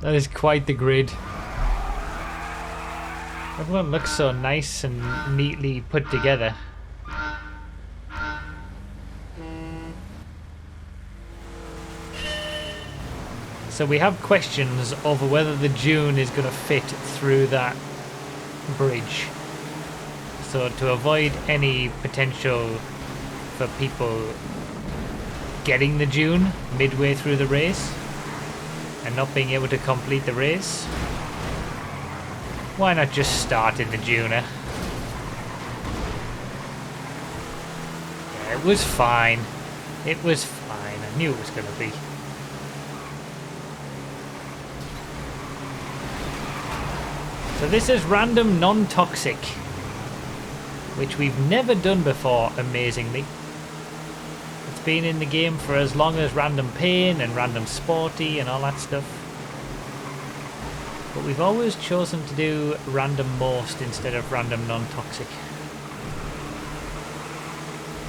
That is quite the grid. Everyone looks so nice and neatly put together. So we have questions over whether the dune is going to fit through that bridge. So to avoid any potential for people getting the dune midway through the race and not being able to complete the race, why not just start in the dune? Yeah, it was fine. It was fine. I knew it was going to be. So this is random non-toxic, which we've never done before, amazingly. It's been in the game for as long as random pain and random sporty and all that stuff. But we've always chosen to do random most instead of random non-toxic.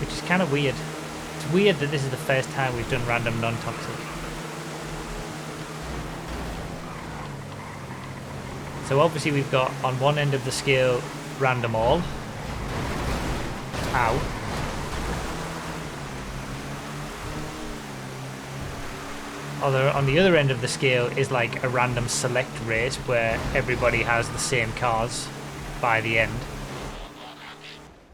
Which is kind of weird. It's weird that this is the first time we've done random non-toxic. So obviously we've got on one end of the scale random all. Ow. Although on the other end of the scale is like a random select race where everybody has the same cars by the end.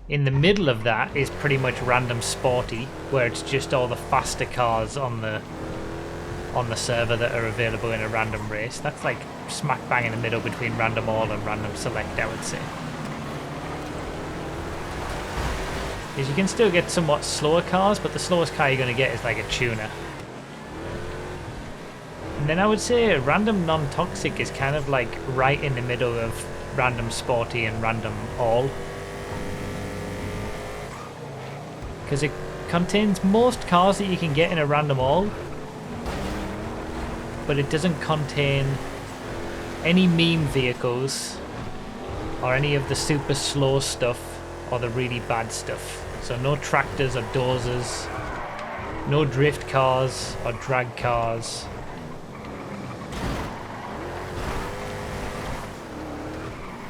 In the middle of that is pretty much random sporty, where it's just all the faster cars on the server that are available in a random race. That's like smack bang in the middle between random all and random select, I would say. Because you can still get somewhat slower cars, but the slowest car you're going to get is like a tuner. And then I would say random non-toxic is kind of like right in the middle of random sporty and random all. Because it contains most cars that you can get in a random all, but it doesn't contain any meme vehicles or any of the super slow stuff or the really bad stuff. So no tractors or dozers, no drift cars or drag cars.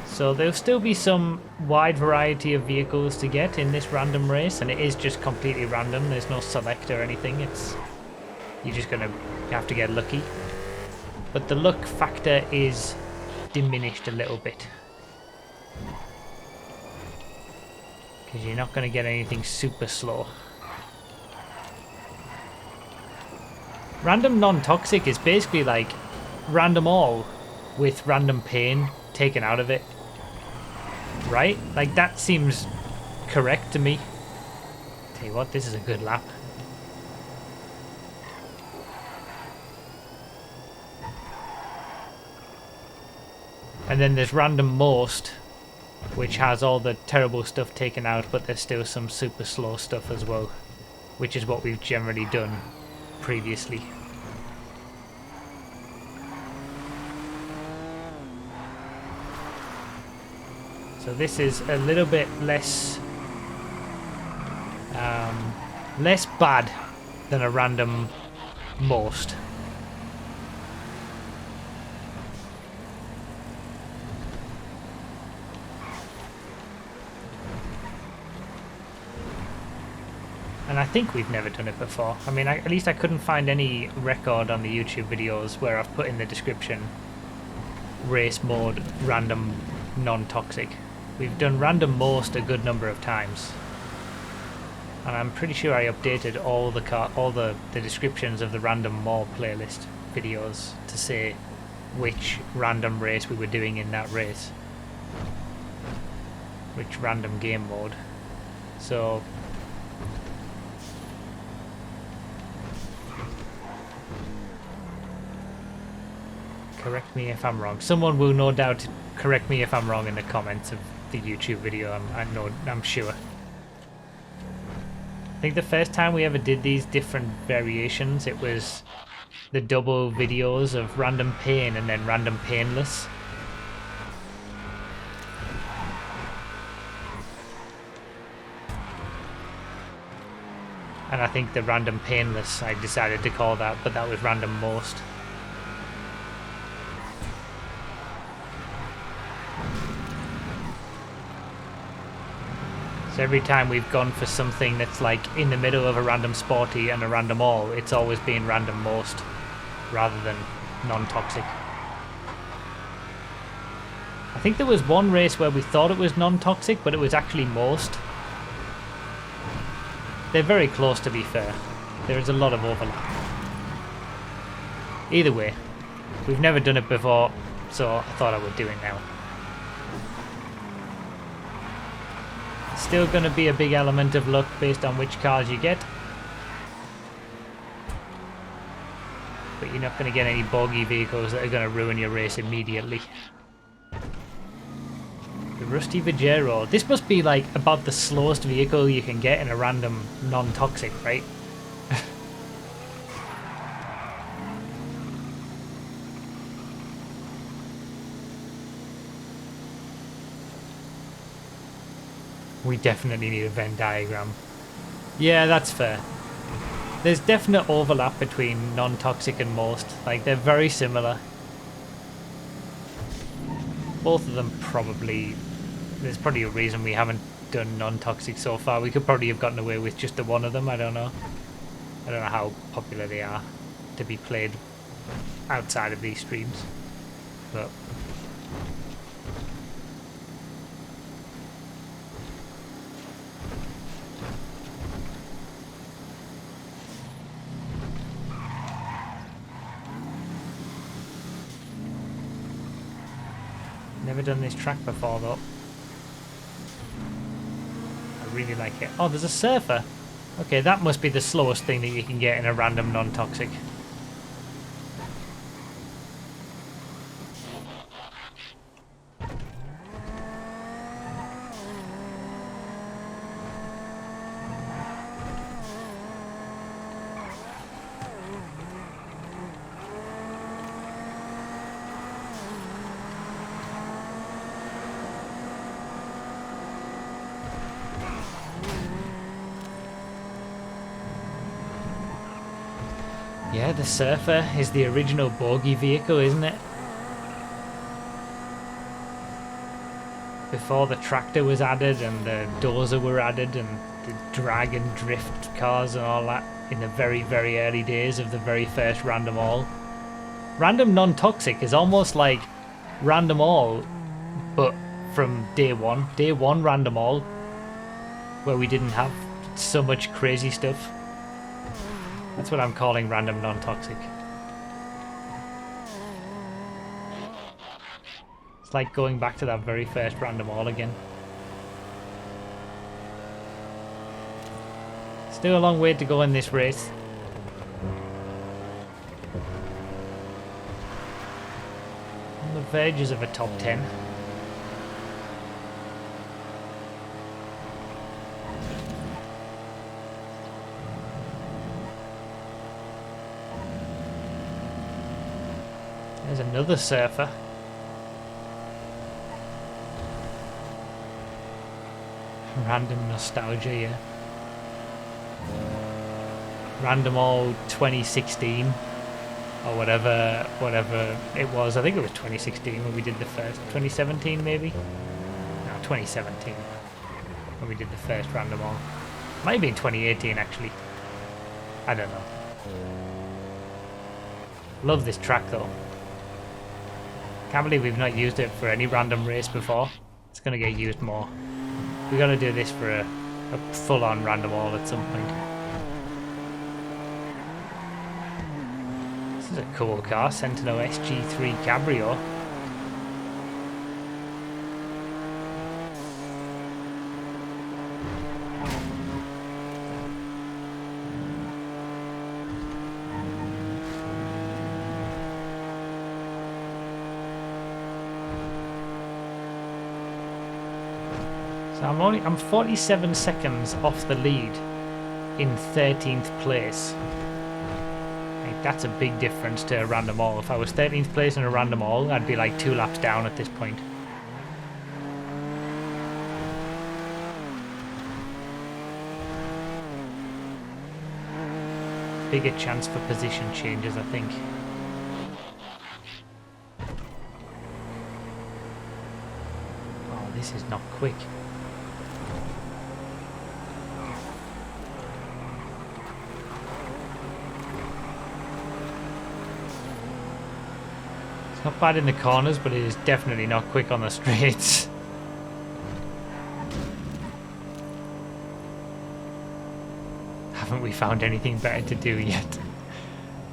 So there'll still be some wide variety of vehicles to get in this random race, and it is just completely random. There's no select or anything. You're just gonna have to get lucky. But the luck factor is diminished a little bit, because you're not going to get anything super slow. Random non-toxic is basically like random all with random pain taken out of it, right? Like that seems correct to me. Tell you what, this is a good lap. And then there's random most, which has all the terrible stuff taken out, but there's still some super slow stuff as well, which is what we've generally done previously. So this is a little bit less less bad than a random most. And I think we've never done it before. I mean, at least I couldn't find any record on the YouTube videos where I've put in the description race mode random non-toxic. We've done random most a good number of times. And I'm pretty sure I updated all the descriptions of the random more playlist videos to say which random race we were doing in that race. Which random game mode. So correct me if I'm wrong. Someone will no doubt correct me if I'm wrong in the comments of the YouTube video. I'm sure. I think the first time we ever did these different variations, it was the double videos of random pain and then random painless. And I think the random painless I decided to call that, but that was random most. So every time we've gone for something that's like in the middle of a random sporty and a random all, it's always been random most rather than non-toxic. I think there was one race where we thought it was non-toxic, but it was actually most. They're very close, to be fair. There is a lot of overlap. Either way, we've never done it before, so I thought I would do it now. Still going to be a big element of luck based on which cars you get. But you're not going to get any bogey vehicles that are going to ruin your race immediately. The Rusty Vajero. This must be like about the slowest vehicle you can get in a random non-toxic, right? We definitely need a Venn diagram. Yeah, that's fair. There's definite overlap between non-toxic and most. Like, they're very similar. Both of them probably... There's probably a reason we haven't done non-toxic so far. We could probably have gotten away with just the one of them, I don't know. I don't know how popular they are to be played outside of these streams. But... Never done this track before though. I really like it. Oh, there's a surfer. Okay, that must be the slowest thing that you can get in a random non-toxic. Yeah, the Surfer is the original bogey vehicle, isn't it? Before the tractor was added and the dozer were added and the drag and drift cars and all that in the very, very early days of the very first Random All. Random Non-Toxic is almost like Random All, but from day one. Day one Random All, where we didn't have so much crazy stuff. That's what I'm calling random non-toxic. It's like going back to that very first random all again. Still a long way to go in this race. On the verges of a top 10. There's another surfer. Random nostalgia, yeah. Random All 2016 or whatever it was. I think it was 2016 when we did the first. 2017 maybe? No, 2017 when we did the first Random All. Might have been 2018 actually. I don't know. Love this track though. Can't believe we've not used it for any random race before. It's gonna get used more. We gotta do this for a full-on random all at some point. This is a cool car, Sentinel SG3 Cabrio. I'm 47 seconds off the lead in 13th place. Like, that's a big difference to a random all. If I was 13th place in a random all, I'd be like 2 laps down at this point. Bigger chance for position changes, I think. Oh, this is not quick. Not bad in the corners, but it is definitely not quick on the straights. Haven't we found anything better to do yet?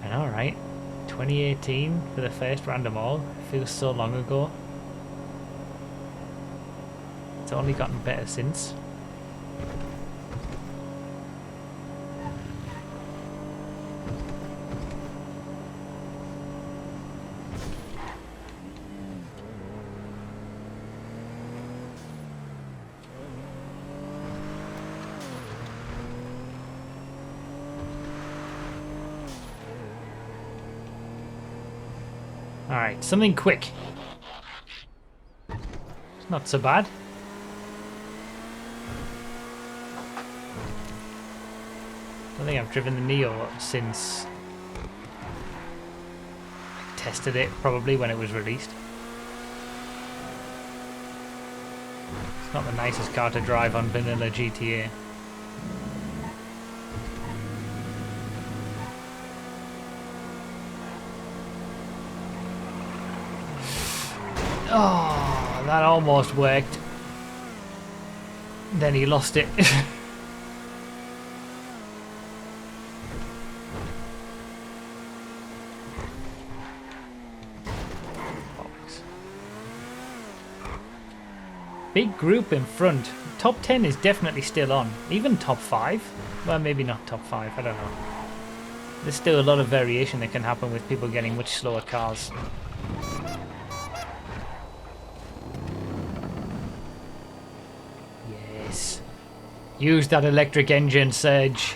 And alright, 2018 for the first random all. Feels so long ago. It's only gotten better since. Alright, something quick. It's not so bad. I don't think I've driven the Neo since I tested it, probably when it was released. It's not the nicest car to drive on vanilla GTA. Oh, that almost worked. Then he lost it. Big group in front. Top 10 is definitely still on. Even top 5? Well, maybe not top 5, I don't know. There's still a lot of variation that can happen with people getting much slower cars. Yes. Use that electric engine, Serge.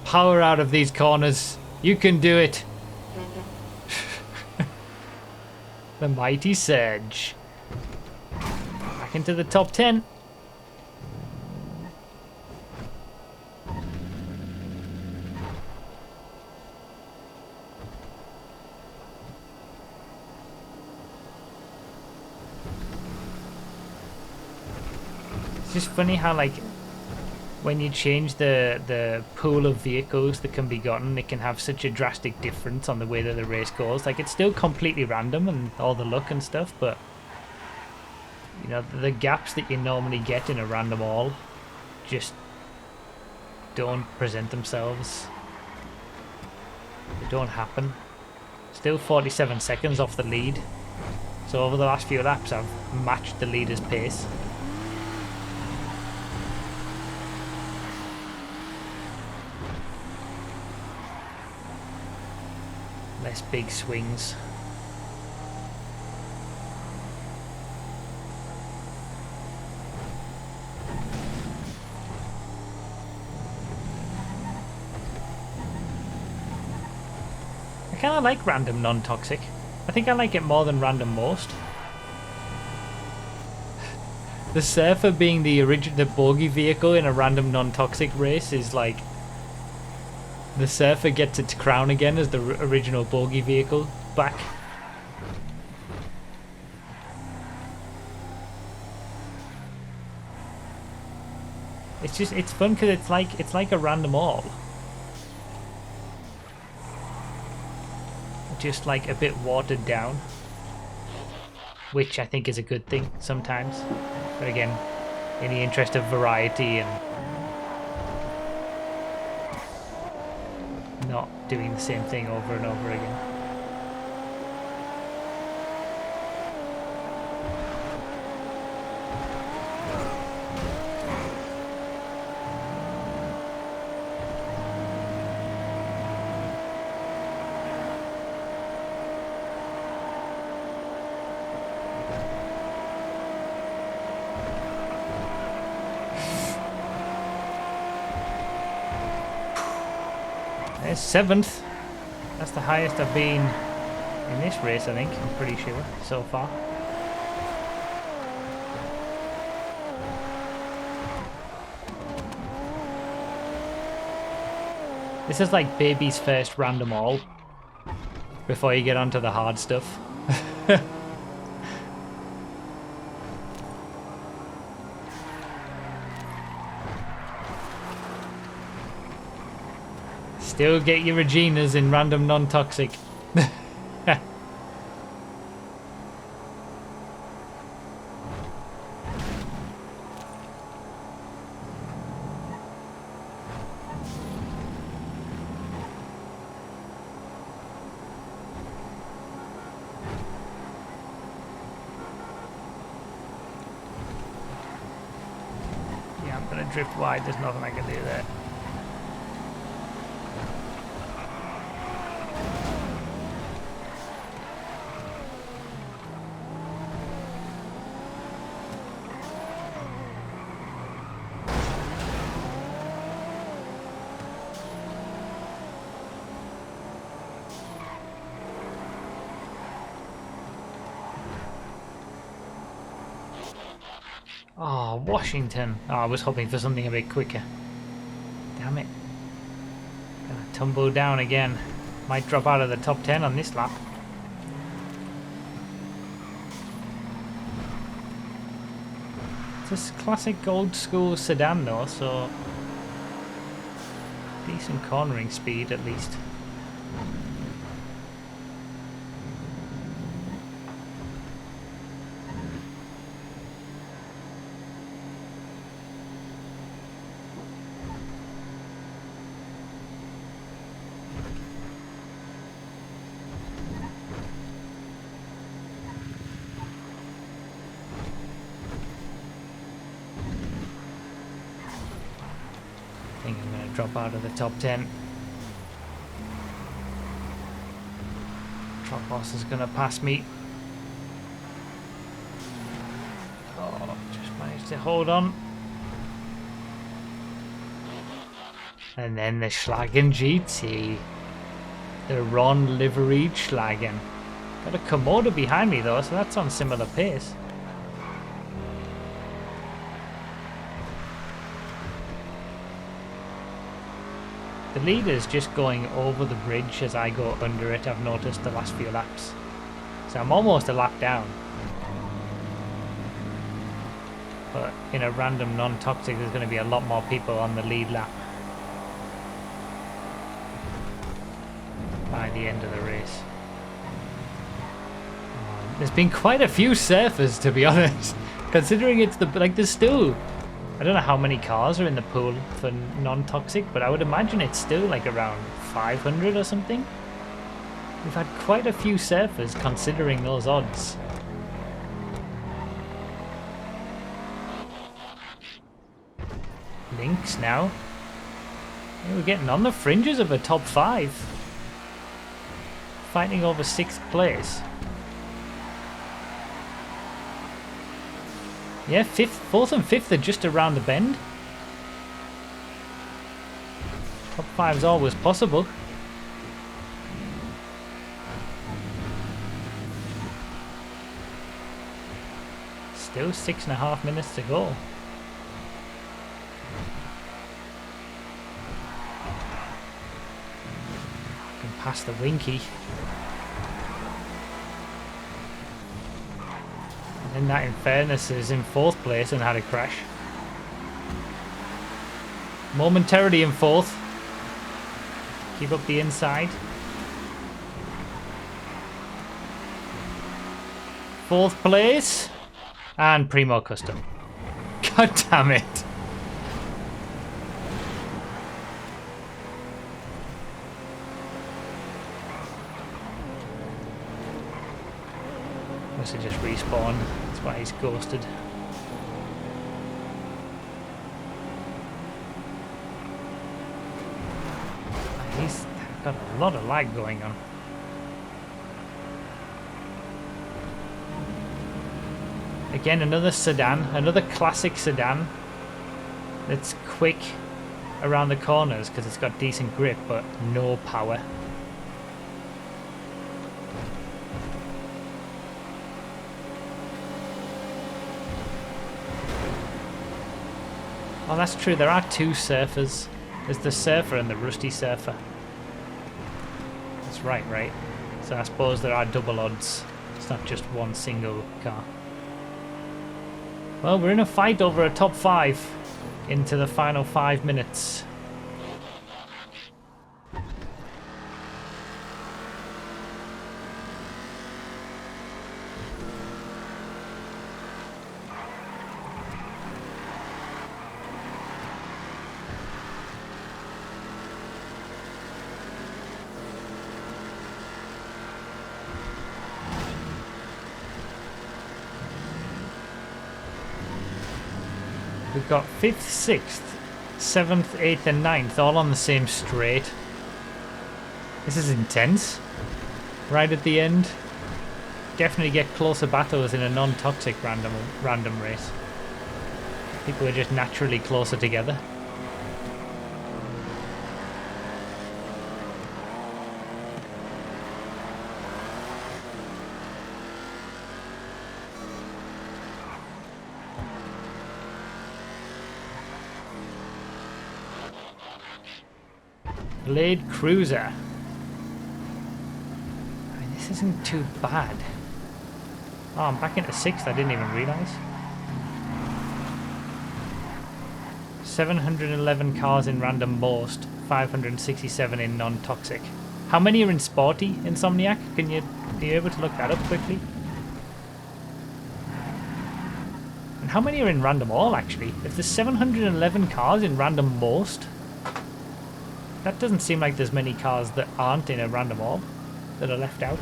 Power out of these corners. You can do it. The mighty Serge. Back into the top 10. It's just funny how, like, when you change the pool of vehicles that can be gotten, it can have such a drastic difference on the way that the race goes. Like, it's still completely random and all the luck and stuff, but you know, the gaps that you normally get in a random all just don't present themselves. They don't happen. Still 47 seconds off the lead. So over the last few laps I've matched the leader's pace. Less big swings. I kind of like random non-toxic. I think I like it more than random most. The Surfer being the bogey vehicle in a random non-toxic race is like, the Surfer gets its crown again as the original bogey vehicle back. It's just, it's fun because it's like a random all. Just like a bit watered down, which I think is a good thing sometimes. But again, in the interest of variety and not doing the same thing over and over again. There's 7th. That's the highest I've been in this race, I think. I'm pretty sure so far. This is like baby's first random all before you get onto the hard stuff. Still get your Reginas in random non-toxic. drift wide, there's nothing I can do there. Oh, Washington. Oh, I was hoping for something a bit quicker. Damn it. Gonna tumble down again. Might drop out of the top 10 on this lap. It's a classic old school sedan though, so decent cornering speed at least. I think I'm going to drop out of the top 10. Truck boss is going to pass me. Oh, just managed to hold on. And then the Schlagen GT. The Ron liveried Schlagen. Got a Komodo behind me though, so that's on similar pace. The leader's just going over the bridge as I go under it, I've noticed the last few laps. So I'm almost a lap down. But in a random non-toxic there's going to be a lot more people on the lead lap by the end of the race. There's been quite a few surfers, to be honest. Considering it's the, like, there's still, I don't know how many cars are in the pool for non-toxic, but I would imagine it's still like around 500 or something. We've had quite a few surfers considering those odds. Lynx now. Yeah, we're getting on the fringes of a top 5. Fighting over 6th place. Yeah, 4th and 5th are just around the bend. Top 5's always possible. Still 6.5 minutes to go. Can pass the Winky. And that, in fairness, is in 4th place and had a crash. Momentarily in 4th. Keep up the inside. 4th place. And Primo Custom. God damn it. Must have just respawned. That's why he's ghosted. He's got a lot of lag going on. Again, another sedan, another classic sedan that's quick around the corners because it's got decent grip but no power. Oh, that's true. There are 2 surfers. There's the surfer and the rusty surfer. That's right, right? So I suppose there are double odds. It's not just one single car. Well, we're in a fight over a top 5 into the final 5 minutes. We've got 5th, 6th, 7th, 8th and 9th all on the same straight. This is intense. Right at the end. Definitely get closer battles in a non-toxic random race. People are just naturally closer together. Blade Cruiser. I mean, this isn't too bad. Oh, I'm back into 6th, I didn't even realise. 711 cars in random most, 567 in non-toxic. How many are in sporty, Insomniac? Are you able to look that up quickly? And how many are in random all, actually? If there's 711 cars in random most, that doesn't seem like there's many cars that aren't in a random all that are left out.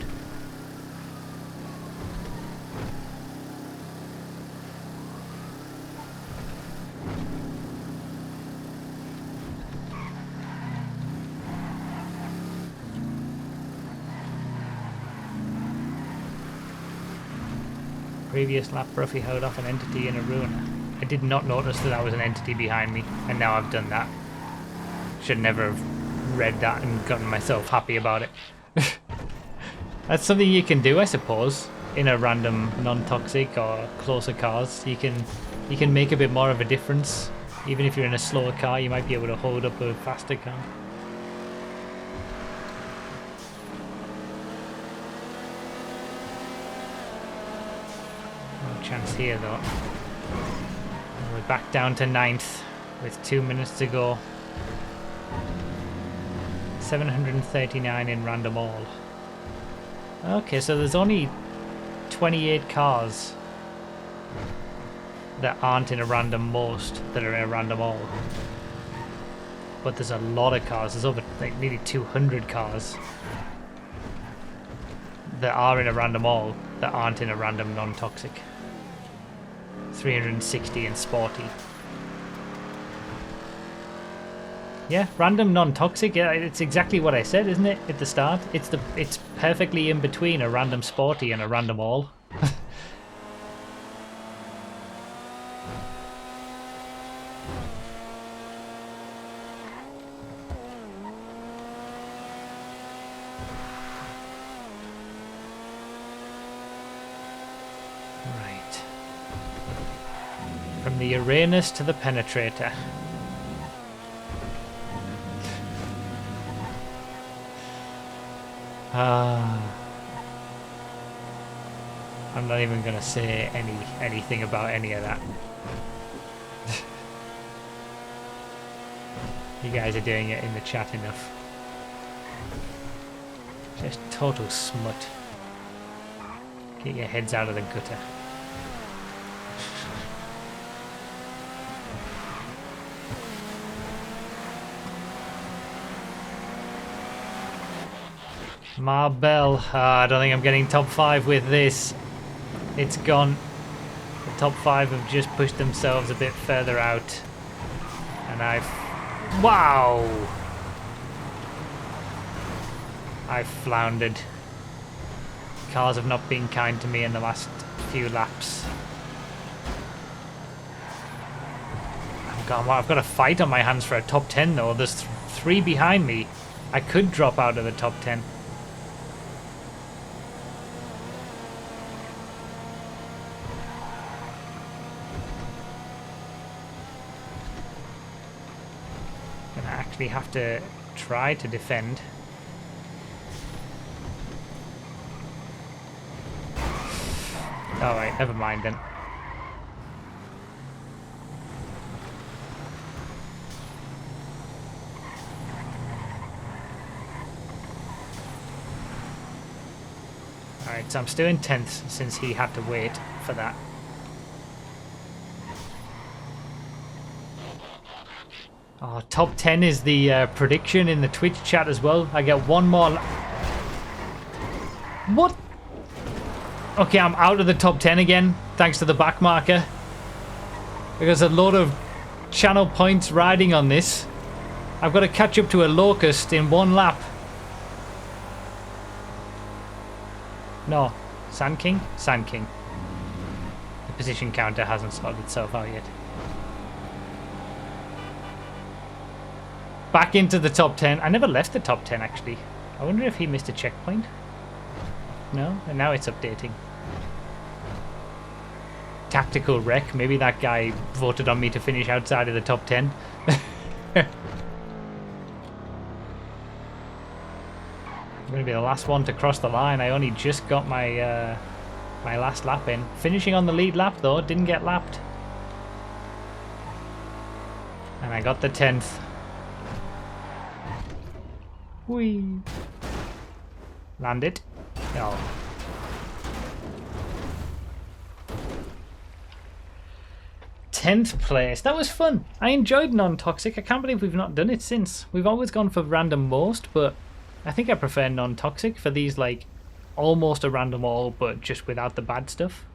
Previous lap, Bruffy held off an entity in a ruiner. I did not notice that that was an entity behind me, and now I've done that. Should never have read that and gotten myself happy about it. That's something you can do, I suppose, in a random non-toxic or closer cars. You can make a bit more of a difference. Even if you're in a slower car, you might be able to hold up a faster car. No chance here though. We're back down to 9th with 2 minutes to go. 739 in random all. Okay, so there's only 28 cars that aren't in a random most that are in a random all. But there's a lot of cars. There's over like nearly 200 cars that are in a random all that aren't in a random non-toxic. 360 in sporty. Yeah, random non-toxic. Yeah, it's exactly what I said, isn't it? At the start, it's perfectly in between a random sporty and a random all. Right. From the Uranus to the Penetrator. I'm not even gonna say anything about any of that. You guys are doing it in the chat enough. Just total smut. Get your heads out of the gutter. Marbell. I don't think I'm getting top 5 with this. It's gone. The top 5 have just pushed themselves a bit further out. And wow! I've floundered. Cars have not been kind to me in the last few laps. I've got a fight on my hands for a top 10 though. There's 3 behind me. I could drop out of the top 10. We have to try to defend. Alright, never mind then. Alright, so I'm still in 10th since he had to wait for that. Oh, top 10 is the prediction in the Twitch chat as well. I get one more. What? Okay, I'm out of the top 10 again, thanks to the back marker. Because a load of channel points riding on this. I've got to catch up to a locust in 1 lap. No, Sand King? Sand King. The position counter hasn't sorted itself out yet. Back into the top 10. I never left the top 10 actually. I wonder if he missed a checkpoint. No, and now it's updating. Tactical wreck. Maybe that guy voted on me to finish outside of the top 10. I'm going to be the last one to cross the line. I only just got my my last lap in. Finishing on the lead lap though, didn't get lapped. And I got the 10th. Whee! Landed. Oh. Tenth place. That was fun. I enjoyed Non-Toxic. I can't believe we've not done it since. We've always gone for random most, but I think I prefer Non-Toxic for these, like, almost a random all, but just without the bad stuff.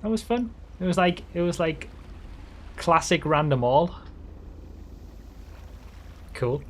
That was fun. It was like classic random all. Cool.